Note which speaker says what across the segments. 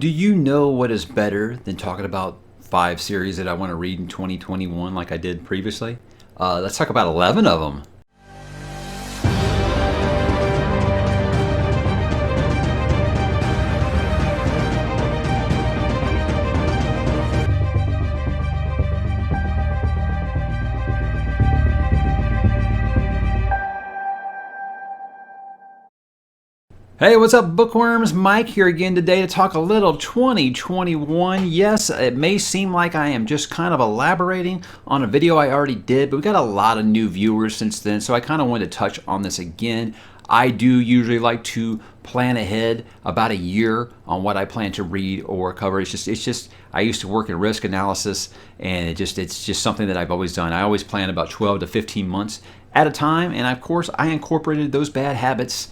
Speaker 1: Do you know what is better than talking about 5 series that I want to read in 2021 like I did previously? Let's talk about 11 of them. Hey, what's up, bookworms? Mike here again today to talk a little 2021. Yes, it may seem like I am just kind of elaborating on a video I already did, but we got a lot of new viewers since then, so I kind of wanted to touch on this again. I do usually like to plan ahead about a year on what I plan to read or cover. It's just I used to work in risk analysis, and it's just something that I've always done. I always plan about 12 to 15 months at a time, and of course I incorporated those bad habits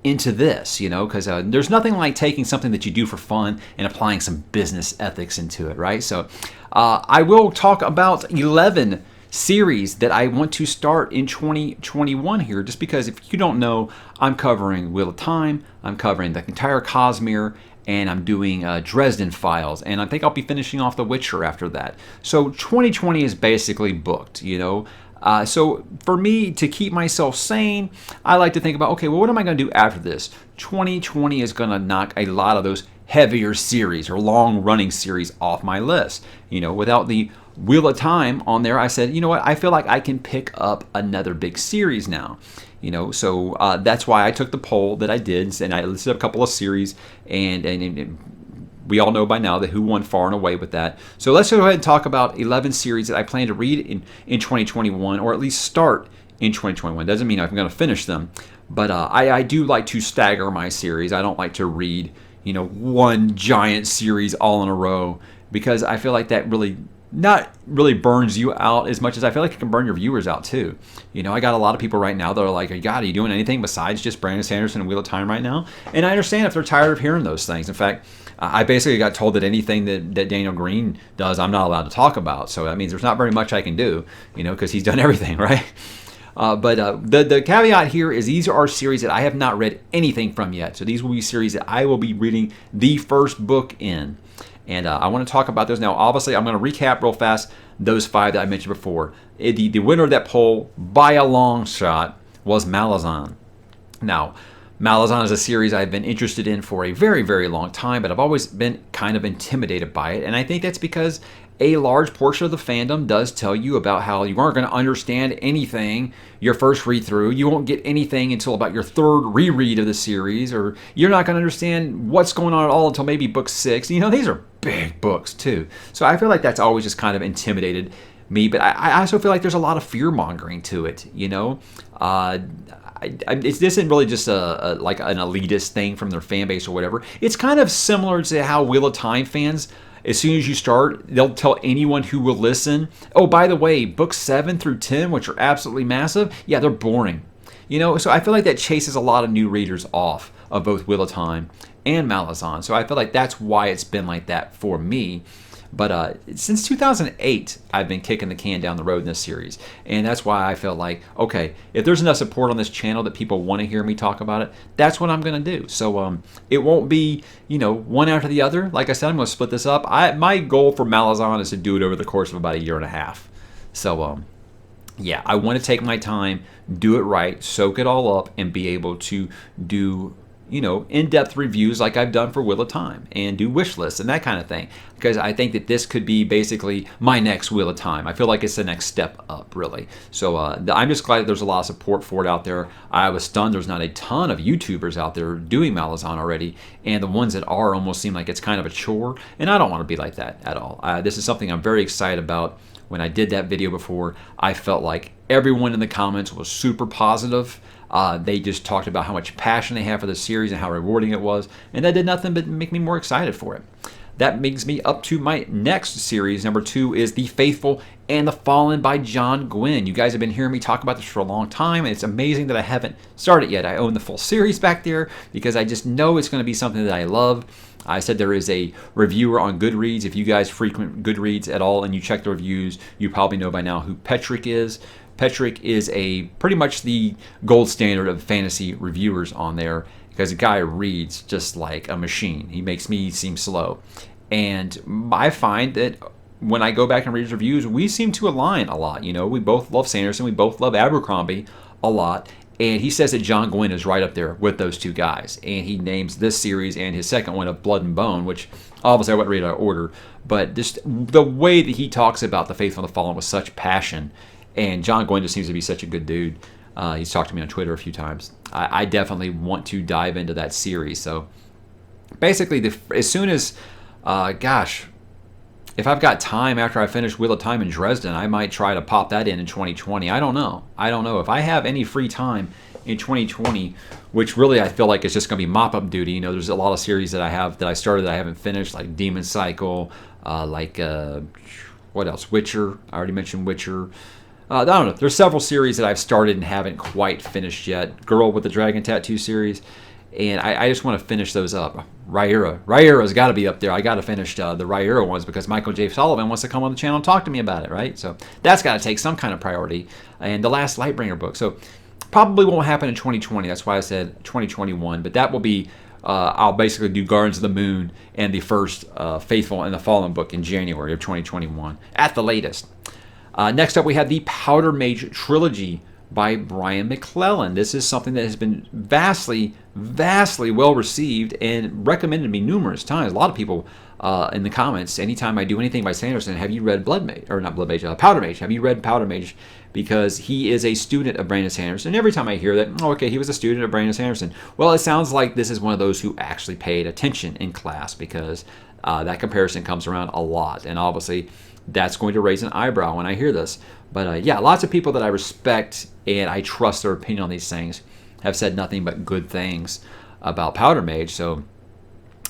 Speaker 1: into this, because there's nothing like taking something that you do for fun and applying some business ethics into it, right? So I will talk about 11 series that I want to start in 2021 here, just because if you don't know, I'm covering Wheel of Time, I'm covering the entire Cosmere, and I'm doing Dresden Files, and I think I'll be finishing off The Witcher after that. So 2020 is basically booked, So for me, to keep myself sane, I like to think about, okay, well, what am I going to do after this? 2020 is going to knock a lot of those heavier series or long-running series off my list. Without the Wheel of Time on there, I said, you know what, I feel like I can pick up another big series now. So that's why I took the poll that I did, and I listed a couple of series, and we all know by now that who won far and away with that. So let's go ahead and talk about 11 series that I plan to read in 2021, or at least start in 2021. Doesn't mean I'm going to finish them, but I do like to stagger my series. I don't like to read, one giant series all in a row, because I feel like that not really burns you out as much as I feel like it can burn your viewers out too. I got a lot of people right now that are like, God, are you doing anything besides just Brandon Sanderson and Wheel of Time right now? And I understand if they're tired of hearing those things. In fact, I basically got told that anything that Daniel Green does, I'm not allowed to talk about. So that means there's not very much I can do, because he's done everything, right? But the caveat here is these are series that I have not read anything from yet. So these will be series that I will be reading the first book in. And I want to talk about those now. Obviously, I'm going to recap real fast those 5 that I mentioned before. The winner of that poll, by a long shot, was MALAZAN. Now, MALAZAN is a series I've been interested in for a very, very long time, but I've always been kind of intimidated by it. And I think that's because a large portion of the fandom does tell you about how you aren't going to understand anything your first read through. You won't get anything until about your 3rd reread of the series, or you're not going to understand what's going on at all until maybe book 6. These are big books too. So I feel like that's always just kind of intimidated me, but I also feel like there's a lot of fear-mongering to it, this isn't really just like an elitist thing from their fan base or whatever. It's kind of similar to how Wheel of Time fans, as soon as you start, they'll tell anyone who will listen, oh, by the way, books 7 through 10, which are absolutely massive, yeah, they're boring. So I feel like that chases a lot of new readers off of both Wheel of Time and MALAZAN. So I feel like that's why it's been like that for me. But since 2008, I've been kicking the can down the road in this series. And that's why I felt like, okay, if there's enough support on this channel that people want to hear me talk about it, that's what I'm going to do. So it won't be, one after the other. Like I said, I'm going to split this up. My goal for MALAZAN is to do it over the course of about a year and a half. So, yeah, I want to take my time, do it right, soak it all up, and be able to do in-depth reviews like I've done for Wheel of Time, and do wish lists and that kind of thing, because I think that this could be basically my next Wheel of Time. I feel like it's the next step up, really. So I'm just glad that there's a lot of support for it out there. I was stunned there's not a ton of YouTubers out there doing MALAZAN already, and the ones that are almost seem like it's kind of a chore, and I don't want to be like that at all. This is something I'm very excited about. When I did that video before, I felt like everyone in the comments was super positive. They just talked about how much passion they have for the series and how rewarding it was, and that did nothing but make me more excited for it. That brings me up to my next series. Number 2 is The Faithful and the Fallen by John Gwynne. You guys have been hearing me talk about this for a long time, and it's amazing that I haven't started yet. I own the full series back there because I just know it's going to be something that I love. I said there is a reviewer on Goodreads. If you guys frequent Goodreads at all and you check the reviews, you probably know by now who Petrick is. Petrick is pretty much the gold standard of fantasy reviewers on there. because the guy reads just like a machine. He makes me seem slow. And I find that when I go back and read his reviews, we seem to align a lot. You know, we both love Sanderson. We both love Abercrombie a lot. And he says that John Gwynne is right up there with those two guys. And he names this series and his second one of Blood and Bone, which obviously I wouldn't read out of order. But just the way that he talks about The Faithful and the Fallen with such passion. And John Gwynne just seems to be such a good dude. He's talked to me on Twitter a few times. I definitely want to dive into that series. So basically, as soon as, if I've got time after I finish Wheel of Time in Dresden, I might try to pop that in 2020. I don't know. If I have any free time in 2020, which really I feel like it's just going to be mop-up duty. You know, there's a lot of series that I started that I haven't finished, like Demon Cycle, what else? Witcher. I already mentioned Witcher. I don't know. There's several series that I've started and haven't quite finished yet. Girl with the Dragon Tattoo series. And I just want to finish those up. Rhaeira's got to be up there. I got to finish the Rhaeira ones because Michael J. Sullivan wants to come on the channel and talk to me about it, right? So that's got to take some kind of priority. And the last Lightbringer book. So probably won't happen in 2020. That's why I said 2021. But that will be, I'll basically do Gardens of the Moon and the first Faithful and the Fallen book in January of 2021 at the latest. Next up, we have the Powder Mage Trilogy by Brian McClellan. This is something that has been vastly well received and recommended to me numerous times. A lot of people in the comments, anytime I do anything by Sanderson, have you read Powder Mage? Have you read Powder Mage? Because he is a student of Brandon Sanderson. And every time I hear that, oh, okay, he was a student of Brandon Sanderson. Well, it sounds like this is one of those who actually paid attention in class, because that comparison comes around a lot. And obviously, that's going to raise an eyebrow when I hear this. But yeah, lots of people that I respect and I trust their opinion on these things have said nothing but good things about Powder Mage. So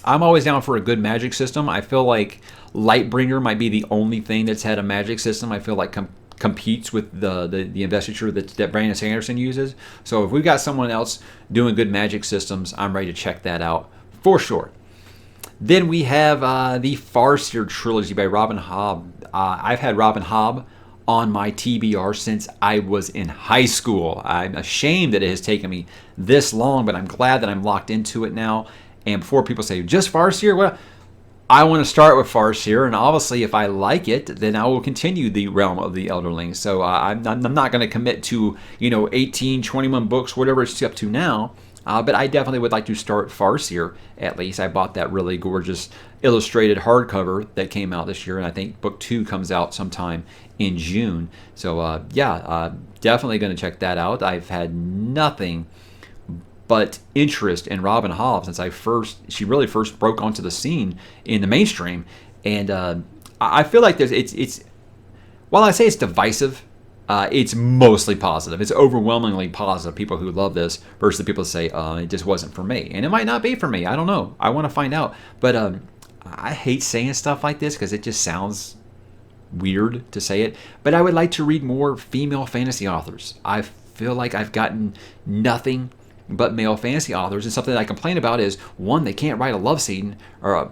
Speaker 1: I'm always down for a good magic system. I feel like Lightbringer might be the only thing that's had a magic system I feel like competes with the investiture that Brandon Sanderson uses. So if we've got someone else doing good magic systems, I'm ready to check that out for sure. Then we have the Farseer trilogy by Robin Hobb. I've had Robin Hobb on my TBR since I was in high school. I'm ashamed that it has taken me this long, but I'm glad that I'm locked into it now. And before people say, just Farseer? Well, I want to start with Farseer, and obviously if I like it, then I will continue the realm of the Elderlings. So I'm not going to commit to 18, 21 books, whatever it's up to now. But I definitely would like to start Farseer, at least. I bought that really gorgeous illustrated hardcover that came out this year, and I think book 2 comes out sometime in June. So definitely going to check that out. I've had nothing but interest in Robin Hobb since she really first broke onto the scene in the mainstream. And I feel like it's while I say it's divisive, it's mostly positive. It's overwhelmingly positive. People who love this versus the people who say, it just wasn't for me. And it might not be for me. I don't know. I want to find out. But I hate saying stuff like this because it just sounds weird to say it. But I would like to read more female fantasy authors. I feel like I've gotten nothing but male fantasy authors. And something that I complain about is, one, they can't write a love scene, or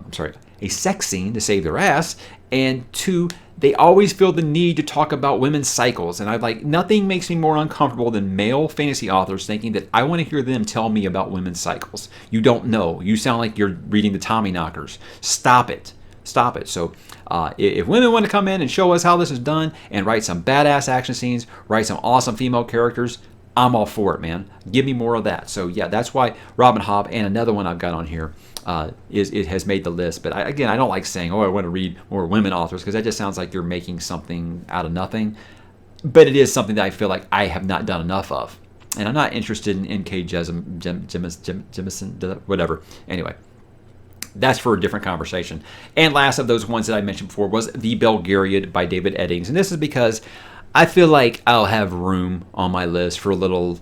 Speaker 1: a sex scene to save their ass. And 2, they always feel the need to talk about women's cycles. And nothing makes me more uncomfortable than male fantasy authors thinking that I want to hear them tell me about women's cycles. You don't know. You sound like you're reading the Tommyknockers. Stop it. Stop it. So if women want to come in and show us how this is done and write some badass action scenes, write some awesome female characters, I'm all for it, man. Give me more of that. So yeah, that's why Robin Hobb, and another one I've got on here, it has made the list. But I don't like saying, I want to read more women authors, because that just sounds like you're making something out of nothing. But it is something that I feel like I have not done enough of. And I'm not interested in N.K. Jemisin, whatever. Anyway, that's for a different conversation. And last of those ones that I mentioned before was The Belgariad by David Eddings. And this is because I feel like I'll have room on my list for a little,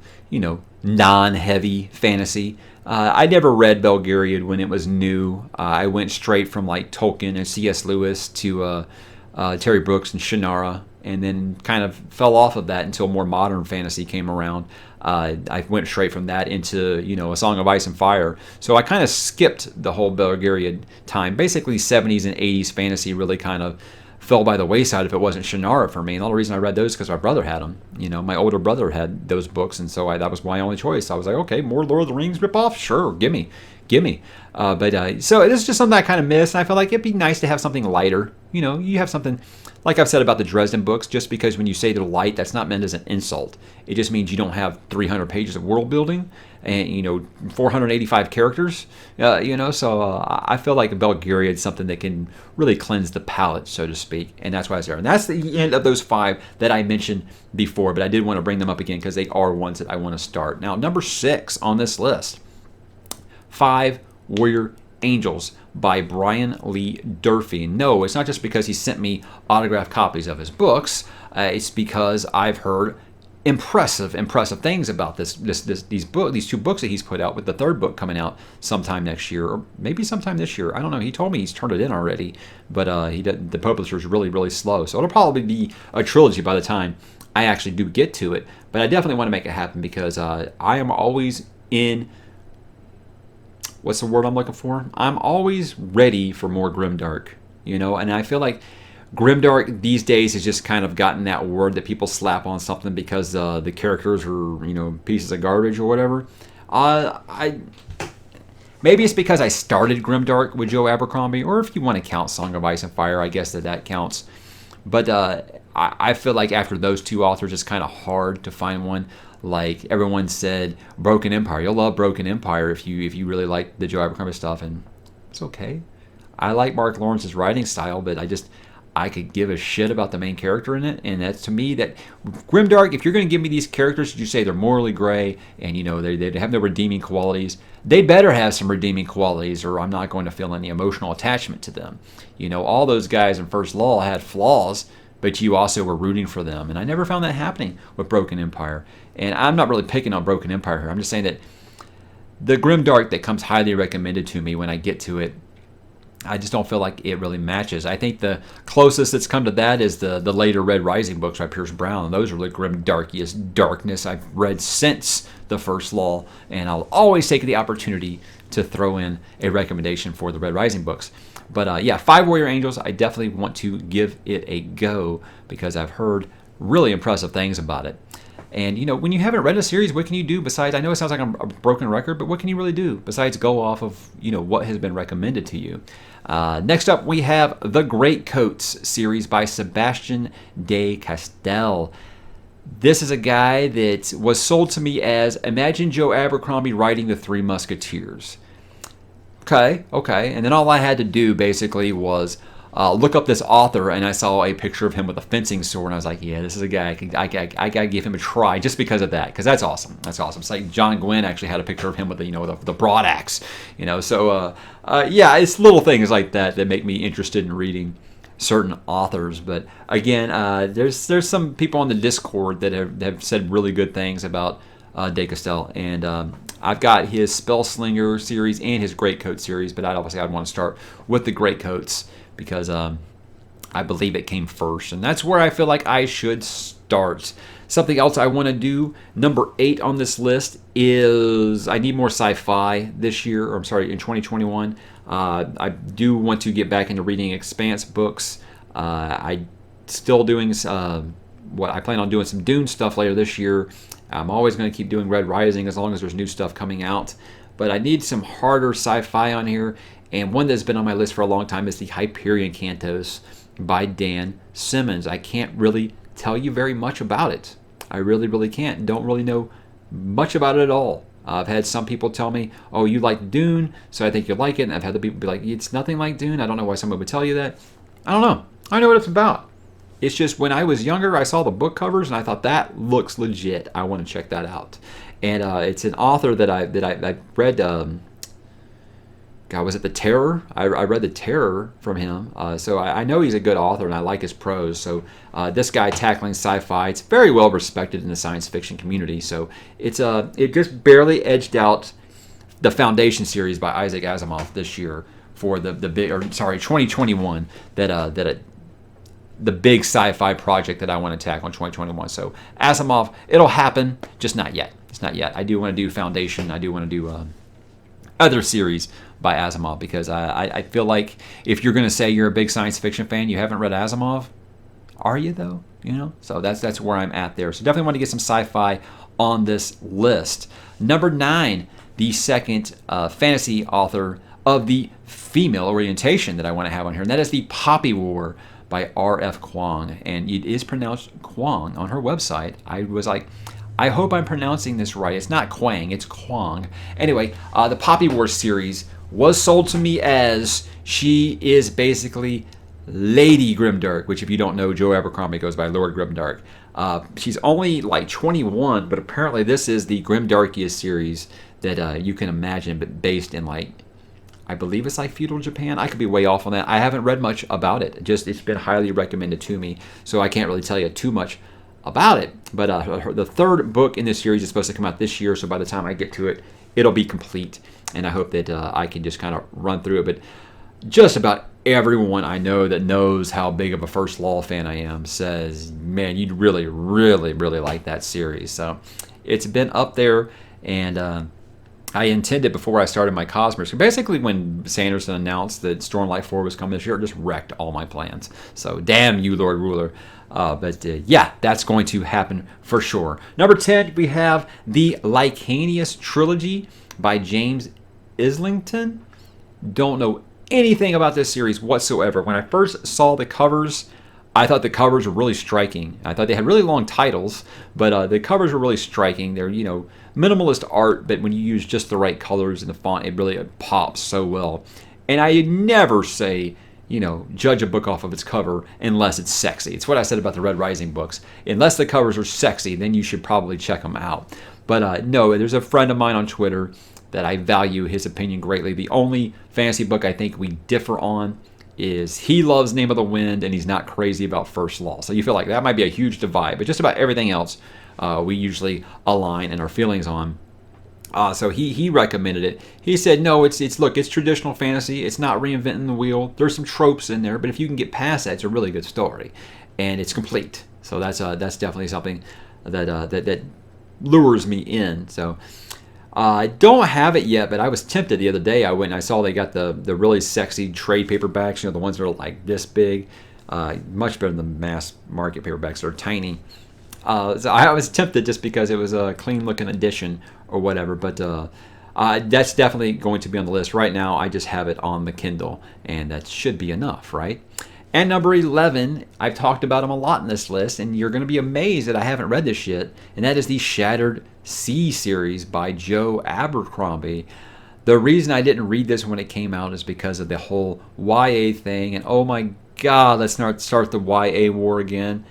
Speaker 1: non-heavy fantasy. I never read Belgariad when it was new. I went straight from like Tolkien and C.S. Lewis to Terry Brooks and Shannara, and then kind of fell off of that until more modern fantasy came around. I went straight from that into, A Song of Ice and Fire. So I kind of skipped the whole Belgariad time. Basically 70s and 80s fantasy really kind of fell by the wayside if it wasn't Shannara for me. And the only reason I read those is because my brother had them. You know, my older brother had those books, and so that was my only choice. I was like, okay, more Lord of the Rings ripoff? Sure, gimme. So it is just something I kind of miss, and I feel like it'd be nice to have something lighter. You know, you have something, like I've said about the Dresden books, just because when you say they're light, that's not meant as an insult. It just means you don't have 300 pages of world building and, you know, 485 characters, you know, so I feel like Belgariad is something that can really cleanse the palate, so to speak, and that's why it's there. And that's the end of those 5 that I mentioned before, but I did want to bring them up again because they are ones that I want to start. Now, number 6 on this list, 5 Warrior Angels by Brian Lee Durfee. No, it's not just because he sent me autographed copies of his books. It's because I've heard impressive things about these 2 books that he's put out, with the 3rd book coming out sometime next year, or maybe sometime this year. I don't know. He told me he's turned it in already, but the publisher's really slow. So it'll probably be a trilogy by the time I actually do get to it. But I definitely want to make it happen because I am always in... What's the word I'm looking for? I'm always ready for more grimdark, you know, and I feel like grimdark these days has just kind of gotten that word that people slap on something because the characters are, you know, pieces of garbage or whatever. Maybe it's because I started grimdark with Joe Abercrombie, or if you want to count Song of Ice and Fire, I guess that counts. But I feel like after those 2 authors, it's kind of hard to find one. Like everyone said, Broken Empire. You'll love Broken Empire if you really like the Joe Abercrombie stuff, and it's okay. I like Mark Lawrence's writing style, but I could give a shit about the main character in it, and that's, to me, that grimdark. If you're going to give me these characters, you say they're morally gray, and you know they have no redeeming qualities. They better have some redeeming qualities, or I'm not going to feel any emotional attachment to them. You know, all those guys in First Law had flaws, but you also were rooting for them, and I never found that happening with Broken Empire. And I'm not really picking on Broken Empire here. I'm just saying that the grimdark that comes highly recommended to me when I get to it, I just don't feel like it really matches. I think the closest that's come to that is the later Red Rising books by Pierce Brown. And those are the grimdarkiest darkness I've read since the First Law, and I'll always take the opportunity to throw in a recommendation for the Red Rising books. But yeah, 5 Warrior Angels, I definitely want to give it a go because I've heard really impressive things about it. And, you know, when you haven't read a series, what can you do besides, I know it sounds like I'm a broken record, but what can you really do besides go off of, you know, what has been recommended to you? Next up, we have the Greatcoats series by Sebastian de Castell. This is a guy that was sold to me as, imagine Joe Abercrombie writing The Three Musketeers. Okay. And then all I had to do basically was look up this author, and I saw a picture of him with a fencing sword, and I was like, yeah, this is a guy, I gotta give him a try just because of that, because that's awesome. It's like John Gwynn actually had a picture of him with the broadaxe, you know. So yeah, it's little things like that make me interested in reading certain authors. But again, there's some people on the Discord that have said really good things about de Castell, and I've got his Spellslinger series and his Greatcoat series, but I'd want to start with the Greatcoats because I believe it came first, and that's where I feel like I should start. Something else I want to do, number 8 on this list, is I need more sci-fi this year, or I'm sorry, in 2021. I do want to get back into reading Expanse books. I still doing I plan on doing some Dune stuff later this year. I'm always going to keep doing Red Rising as long as there's new stuff coming out. But I need some harder sci-fi on here. And one that's been on my list for a long time is the Hyperion Cantos by Dan Simmons. I can't really tell you very much about it. I really can't. Don't really know much about it at all. I've had some people tell me, oh, you like Dune, so I think you'll like it. And I've had the people be like, it's nothing like Dune. I don't know why someone would tell you that. I don't know. I know what it's about. It's just when I was younger, I saw the book covers and I thought that looks legit. I want to check that out. And it's an author that I read. Was it The Terror? I read The Terror from him. So I know he's a good author and I like his prose. So this guy tackling sci-fi, it's very well respected in the science fiction community. So it just barely edged out the Foundation series by Isaac Asimov this year for the 2021 the big sci-fi project that I want to tackle in 2021. So Asimov, it'll happen, just not yet. It's not yet. I do want to do Foundation. I do want to do other series by Asimov, because I feel like if you're going to say you're a big science fiction fan, you haven't read Asimov. Are you though? You know, so that's where I'm at there. So definitely want to get some sci-fi on this list. Number 9, the second fantasy author of the female orientation that I want to have on here, and that is the Poppy War by R.F. Kuang, and it is pronounced Kuang on her website. I was like, I hope I'm pronouncing this right. It's not Quang, it's Kuang. Anyway, the Poppy War series was sold to me as she is basically Lady Grimdark, which if you don't know, Joe Abercrombie goes by Lord Grimdark. She's only like 21, but apparently this is the grimdarkiest series that you can imagine, but based in like, I believe it's like feudal Japan. I could be way off on that. I haven't read much about it. Just it's been highly recommended to me, so I can't really tell you too much about it. But the third book in this series is supposed to come out this year, so by the time I get to it, it'll be complete, and I hope that I can just kind of run through it. But just about everyone I know that knows how big of a First Law fan I am says, man, you'd really, really, really like that series. So it's been up there, and I intended before I started my Cosmos. Basically, when Sanderson announced that Stormlight 4 was coming this year, it just wrecked all my plans. So damn you, Lord Ruler. But yeah, that's going to happen for sure. Number 10, we have the LICANIUS Trilogy by James Islington. Don't know anything about this series whatsoever. When I first saw the covers, I thought the covers were really striking. I thought they had really long titles, but the covers were really striking. They're, you know, minimalist art, but when you use just the right colors and the font, it really pops so well. And I never say, you know, judge a book off of its cover unless it's sexy. It's what I said about the Red Rising books. Unless the covers are sexy, then you should probably check them out. But no, there's a friend of mine on Twitter that I value his opinion greatly. The only fantasy book I think we differ on is he loves Name of the Wind and he's not crazy about First Law. So you feel like that might be a huge divide, but just about everything else we usually align in our feelings on. So he recommended it. He said, no, it's traditional fantasy. It's not reinventing the wheel. There's some tropes in there, but if you can get past that, it's a really good story, and it's complete. So that's definitely something that lures me in. So I don't have it yet, but I was tempted the other day. I went and I saw they got the really sexy trade paperbacks. You know, the ones that are like this big, much better than the mass market paperbacks that are tiny. So I was tempted just because it was a clean looking edition or whatever, but that's definitely going to be on the list. Right now I just have it on the Kindle, and that should be enough, right? And number 11, I've talked about him a lot in this list, and you're going to be amazed that I haven't read this yet, and that is the Shattered Sea series by Joe Abercrombie. The reason I didn't read this when it came out is because of the whole YA thing, and oh my god, let's not start the YA war again.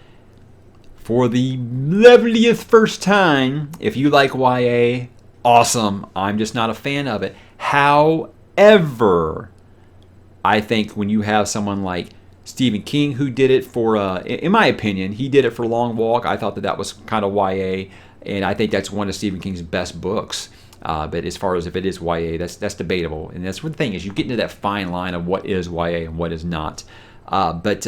Speaker 1: For the loveliest first time, if you like YA, awesome. I'm just not a fan of it. However, I think when you have someone like Stephen King who did it for, in my opinion, he did it for Long Walk. I thought that was kind of YA, and I think that's one of Stephen King's best books. But as far as if it is YA, that's debatable. And that's the thing is you get into that fine line of what is YA and what is not. But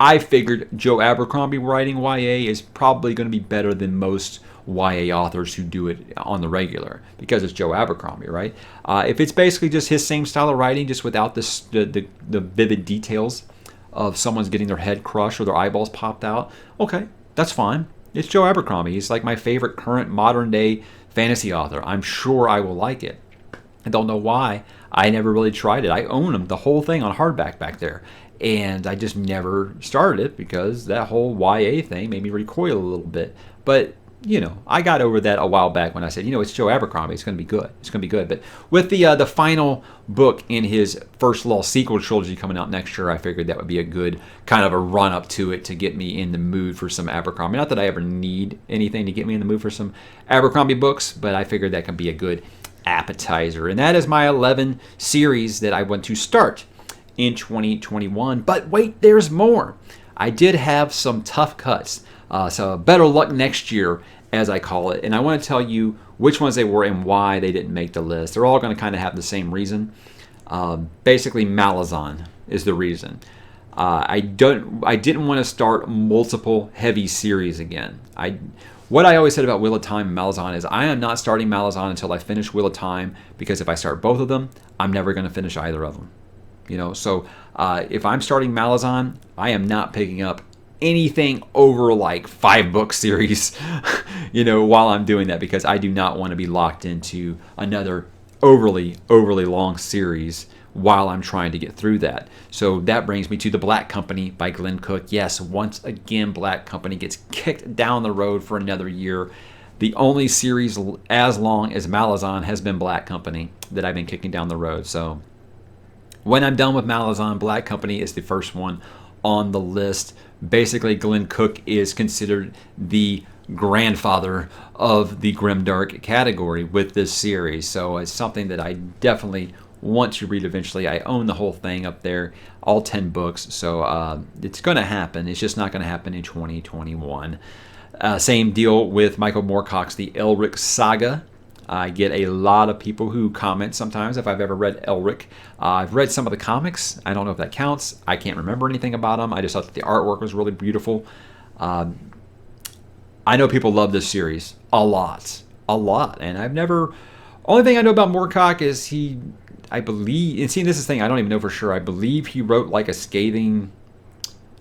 Speaker 1: I figured Joe Abercrombie writing YA is probably going to be better than most YA authors who do it on the regular because it's Joe Abercrombie, right? If it's basically just his same style of writing, just without the vivid details of someone's getting their head crushed or their eyeballs popped out, okay, that's fine. It's Joe Abercrombie. He's like my favorite current modern day fantasy author. I'm sure I will like it. I don't know why. I never really tried it. I own them, the whole thing on hardback back there. And I just never started it because that whole YA thing made me recoil a little bit. But, you know, I got over that a while back when I said, you know, it's Joe Abercrombie. It's going to be good. It's going to be good. But with the final book in his First Law sequel trilogy coming out next year, I figured that would be a good kind of a run-up to it to get me in the mood for some Abercrombie. Not that I ever need anything to get me in the mood for some Abercrombie books, but I figured that can be a good appetizer. And that is my 11 series that I want to start in 2021. But wait, there's more. I did have some tough cuts. So better luck next year, as I call it. And I want to tell you which ones they were and why they didn't make the list. They're all going to kind of have the same reason. Basically, Malazan is the reason. I didn't want to start multiple heavy series again. what I always said about Wheel of Time and Malazan is I am not starting Malazan until I finish Wheel of Time, because if I start both of them, I'm never going to finish either of them. So if I'm starting Malazan, I am not picking up anything over like 5-book series, while I'm doing that, because I do not want to be locked into another overly long series while I'm trying to get through that. So that brings me to The Black Company by Glenn Cook. Yes, once again, Black Company gets kicked down the road for another year. The only series as long as Malazan has been Black Company that I've been kicking down the road. So when I'm done with Malazan, Black Company is the first one on the list. Basically, Glenn Cook is considered the grandfather of the grimdark category with this series. So it's something that I definitely want to read eventually. I own the whole thing up there, all 10 books. So it's going to happen. It's just not going to happen in 2021. Same deal with Michael Moorcock's The ELRIC Saga. I get a lot of people who comment sometimes if I've ever read ELRIC. I've read some of the comics. I don't know if that counts. I can't remember anything about them. I just thought that the artwork was really beautiful. I know people love this series a lot. And I've never... Only thing I know about Moorcock is I believe... And seeing this is the thing, I don't even know for sure. I believe he wrote like a scathing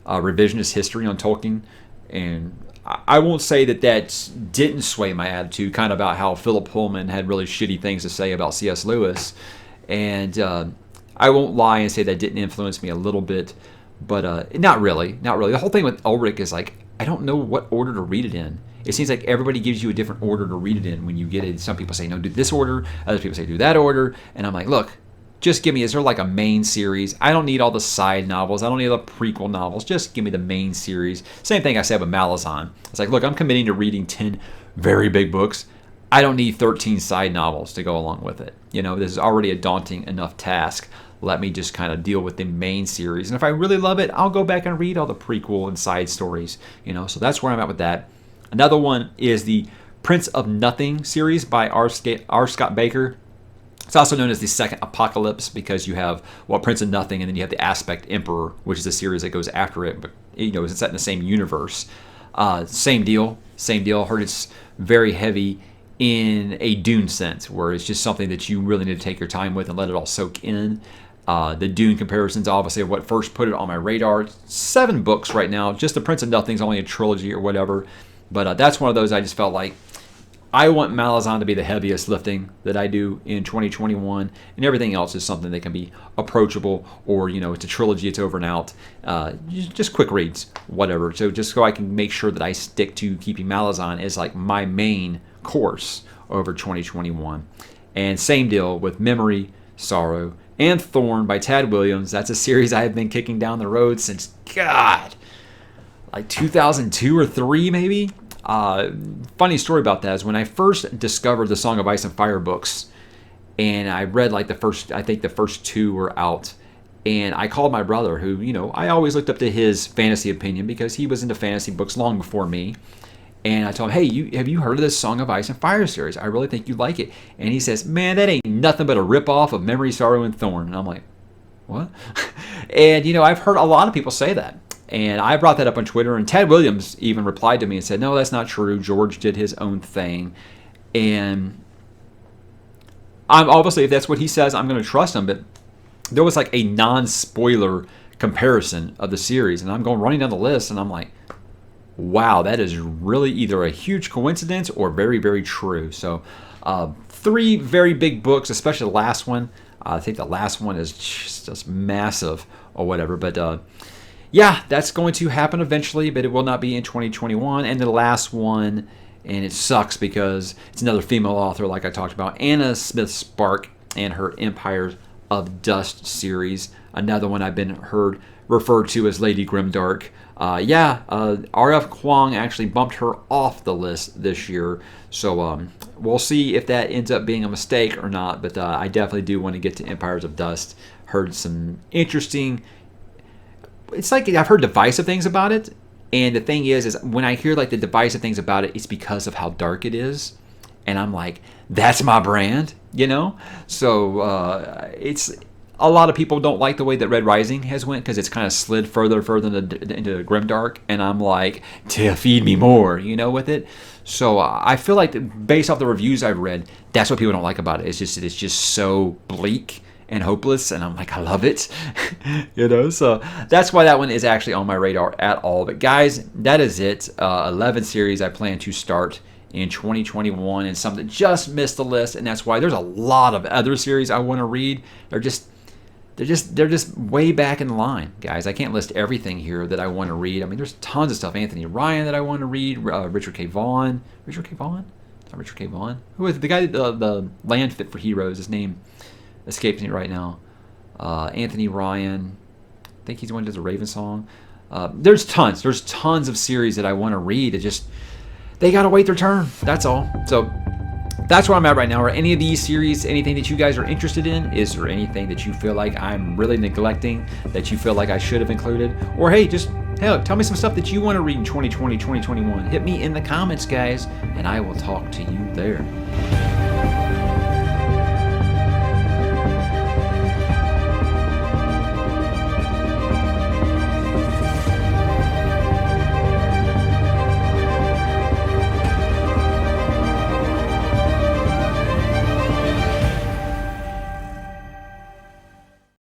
Speaker 1: revisionist history on Tolkien. And I won't say that didn't sway my attitude, kind of about how Philip Pullman had really shitty things to say about C.S. Lewis. And I won't lie and say that didn't influence me a little bit. But not really. The whole thing with ELRIC is like, I don't know what order to read it in. It seems like everybody gives you a different order to read it in when you get it. Some people say, no, do this order. Other people say, do that order. And I'm like, look, just give me, is there like a main series? I don't need all the side novels. I don't need the prequel novels. Just give me the main series. Same thing I said with Malazan. It's like, look, I'm committing to reading 10 very big books. I don't need 13 side novels to go along with it. This is already a daunting enough task. Let me just kind of deal with the main series. And if I really love it, I'll go back and read all the prequel and side stories. So that's where I'm at with that. Another one is the Prince of Nothing series by R. Scott Baker. It's also known as the Second Apocalypse because you have, Prince of Nothing, and then you have the Aspect Emperor, which is a series that goes after it, but it's set in the same universe. Same deal. Heard it's very heavy in a Dune sense, where it's just something that you really need to take your time with and let it all soak in. The Dune comparisons obviously are what first put it on my radar. 7 books right now. Just the Prince of Nothing is only a trilogy or whatever. But that's one of those I just felt like I want Malazan to be the heaviest lifting that I do in 2021, and everything else is something that can be approachable, or it's a trilogy, it's over and out. Just quick reads, whatever. So just so I can make sure that I stick to keeping Malazan as like my main course over 2021. And same deal with Memory, Sorrow, and Thorn by Tad Williams. That's a series I have been kicking down the road since, like 2002 or 3 maybe. Funny story about that is when I first discovered the Song of Ice and Fire books, and I read like the first 2 were out, and I called my brother, who, I always looked up to his fantasy opinion because he was into fantasy books long before me. And I told him, hey, have you heard of this Song of Ice and Fire series? I really think you'd like it. And he says, man, that ain't nothing but a ripoff of Memory, Sorrow, and Thorn. And I'm like, what? And, I've heard a lot of people say that. And I brought that up on Twitter, and Tad Williams even replied to me and said, no, that's not true. George did his own thing. And I'm obviously, if that's what he says, I'm going to trust him. But there was like a non-spoiler comparison of the series. And I'm going running down the list, and I'm like, wow, that is really either a huge coincidence or very, very true. So 3 very big books, especially the last one. I think the last one is just massive or whatever. But yeah, that's going to happen eventually, but it will not be in 2021. And the last one, and it sucks because it's another female author like I talked about, Anna Smith Spark and her Empires of Dust series. Another one I've been referred to as Lady Grimdark. R.F. Kuang actually bumped her off the list this year. So we'll see if that ends up being a mistake or not. But I definitely do want to get to Empires of Dust. Heard some interesting... It's like I've heard divisive things about it. And the thing is when I hear like the divisive things about it, it's because of how dark it is. And I'm like, that's my brand, So it's A lot of people don't like the way that Red Rising has went because it's kind of slid further into Grimdark, and I'm like, to feed me more, you know, with it. So I feel like based off the reviews I've read, that's what people don't like about it. It's just so bleak and hopeless, and I'm like, I love it. You know, so that's why that one is actually on my radar at all. But guys, that is it. 11 series I plan to start in 2021, and some that just missed the list, and that's why there's a lot of other series I want to read. They're just way back in line, guys. I can't list everything here that I want to read. I mean, there's tons of stuff. Anthony Ryan that I want to read. Richard K. Vaughan. Richard K. Vaughan? It's not Richard K. Vaughan. Who is it? The guy, the Land Fit for Heroes. His name escapes me right now. Anthony Ryan. I think he's the one who does a Raven song. There's tons. There's tons of series that I want to read. It just, they got to wait their turn. That's all. So that's where I'm at right now. Are any of these series anything that you guys are interested in? Is there anything that you feel like I'm really neglecting that you feel like I should have included? Or hey, just hell, tell me some stuff that you want to read in 2020, 2021. Hit me in the comments, guys, and I will talk to you there.